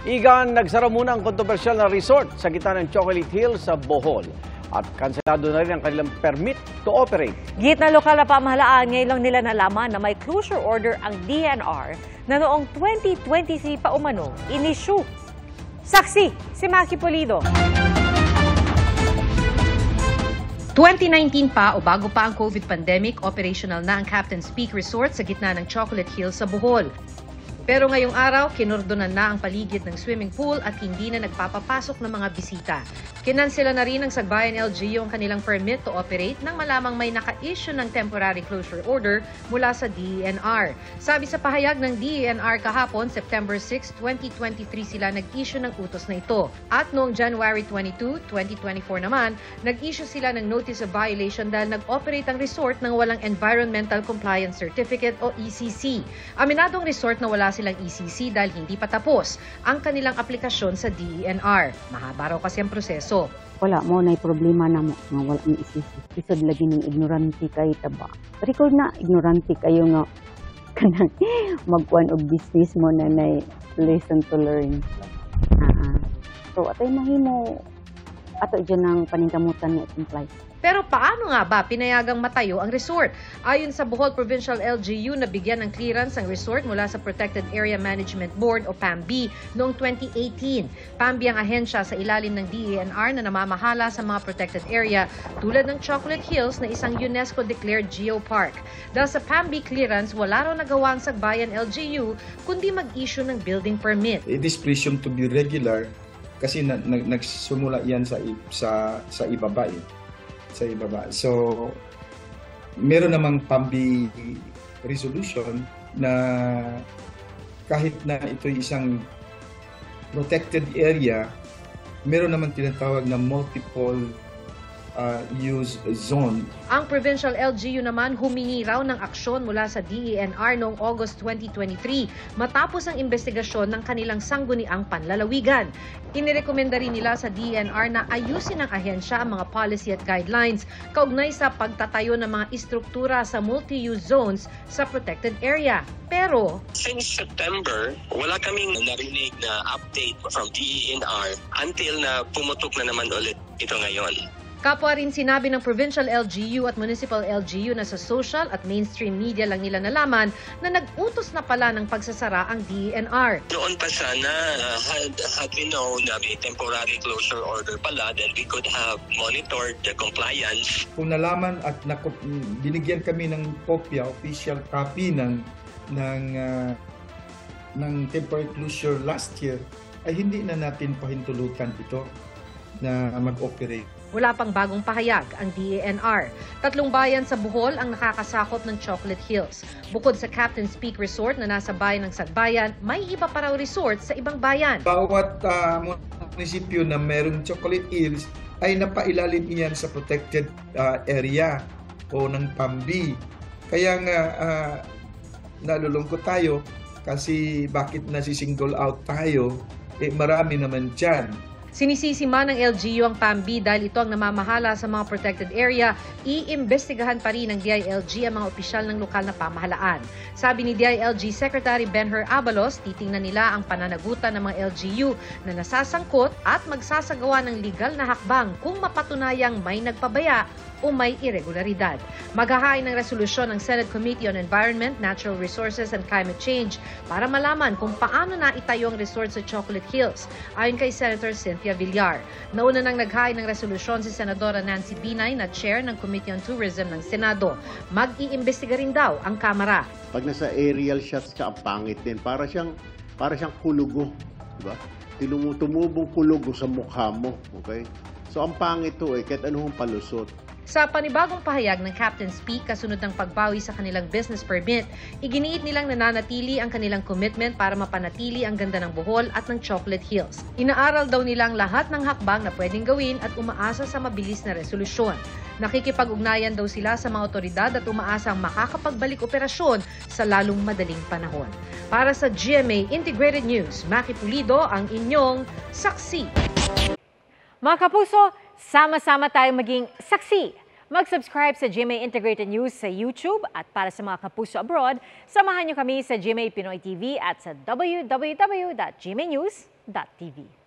Igan, nagsara muna ang kontrobersyal na resort sa gitna ng Chocolate Hills sa Bohol. At kanselado na rin ang kanilang permit to operate. Gitna lokal na pamahalaan, ngayon lang nila nalaman na may closure order ang DENR na noong 2023 pa umano in-issue. Saksi, si Maki Pulido. 2019 pa o bago pa ang COVID pandemic, operational na ang Captain's Peak Resort sa gitna ng Chocolate Hills sa Bohol. Pero ngayong araw, kinordonan na ang paligid ng swimming pool at hindi na nagpapapasok ng mga bisita. Kinansela na rin ng Sagbayan LGU ang kanilang permit to operate nang malamang may naka-issue ng temporary closure order mula sa DENR. Sabi sa pahayag ng DENR kahapon, September 6, 2023 sila nag-issue ng utos na ito. At noong January 22, 2024 naman, nag-issue sila ng notice of violation dahil nag-operate ang resort ng walang Environmental Compliance Certificate o ECC. Aminadong resort na wala silang ECC dahil hindi pa tapos ang kanilang aplikasyon sa DENR. Mahaba raw kasi ang proseso. Wala mo na problema na mo nga wala ni ECC. Isod lagi ng ignorante kayo taba. Record na ignorante kayo nga kanang magkuan og business mo na lesson to learn. So atay mahimo ato dyan ang paningkamutan na comply. Pero paano nga ba pinayagang matayo ang resort? Ayon sa Bohol Provincial LGU, nabigyan ng clearance ang resort mula sa Protected Area Management Board o PAMB noong 2018. PAMB ang ahensya sa ilalim ng DENR na namamahala sa mga protected area tulad ng Chocolate Hills na isang UNESCO-declared geopark. Dahil sa PAMB clearance, wala raw nagawa ang Sagbayan LGU kundi mag-issue ng building permit. It is presumed to be regular kasi nagsumula yan sa ibaba sa ibaba. So, meron namang PAMB resolution na kahit na ito isang protected area, meron namang tinatawag na multiple use zone. Ang Provincial LGU naman humingi raw ng aksyon mula sa DENR noong August 2023 matapos ang investigasyon ng kanilang sangguniang panlalawigan. Inirekomenda rin nila sa DENR na ayusin ng ahensya ang mga policy at guidelines kaugnay sa pagtatayo ng mga istruktura sa multi-use zones sa protected area. Pero since September, wala kaming narinig na update from DENR until na pumutok na naman ulit ito ngayon. Kapwa rin sinabi ng Provincial LGU at Municipal LGU na sa social at mainstream media lang nila nalaman na nag-utos na pala ng pagsasara ang DENR. Noon pa sana, had we known na may temporary closure order pala, then we could have monitored the compliance. Kung nalaman at binigyan kami ng kopya, official copy ng temporary closure last year, ay hindi na natin pahintulutan ito na mag-operate. Wala pang bagong pahayag ang DENR. 3 bayan sa Bohol ang nakakasakop ng Chocolate Hills. Bukod sa Captain's Peak Resort na nasa bayan ng Sagbayan, may iba pa raw resort sa ibang bayan. Bawat munisipyo na mayroong Chocolate Hills ay napailalim iyan sa protected area o ng PAMB. Kaya nga nalulungkot tayo kasi bakit nasi-single out tayo, marami naman dyan. Sinisisi man ng LGU ang PAMB dahil ito ang namamahala sa mga protected area, iimbestigahan pa rin ng DILG ang mga opisyal ng lokal na pamahalaan. Sabi ni DILG Secretary Benher Abalos, titingnan nila ang pananagutan ng mga LGU na nasasangkot at magsasagawa ng legal na hakbang kung mapatunayang may nagpabaya o may irregularidad. Maghahain ng resolusyon ng Senate Committee on Environment, Natural Resources and Climate Change para malaman kung paano na itayo ang resort sa Chocolate Hills. Ayon kay Senator Cynthia Villar. Nauna nang naghain ng resolusyon si Senadora Nancy Binay na chair ng Committee on Tourism ng Senado. Mag-iimbestiga rin daw ang Kamara. Pag nasa aerial shots ka, ang pangit din. Para siyang kulugo. Diba? Tumubong kulugo sa mukha mo. Okay? So ang pangit to kahit anong palusot. Sa panibagong pahayag ng Captain's Peak kasunod ng pagbawi sa kanilang business permit, iginiit nilang nananatili ang kanilang commitment para mapanatili ang ganda ng Bohol at ng Chocolate Hills. Inaaral daw nilang lahat ng hakbang na pwedeng gawin at umaasa sa mabilis na resolusyon. Nakikipag-ugnayan daw sila sa mga otoridad at umaasang makakapagbalik operasyon sa lalong madaling panahon. Para sa GMA Integrated News, Maki Pulido ang inyong saksi. Mga kapuso, sama-sama tayong maging saksi. Mag-subscribe sa GMA Integrated News sa YouTube at para sa mga kapuso abroad, samahan niyo kami sa GMA Pinoy TV at sa www.gmanews.tv.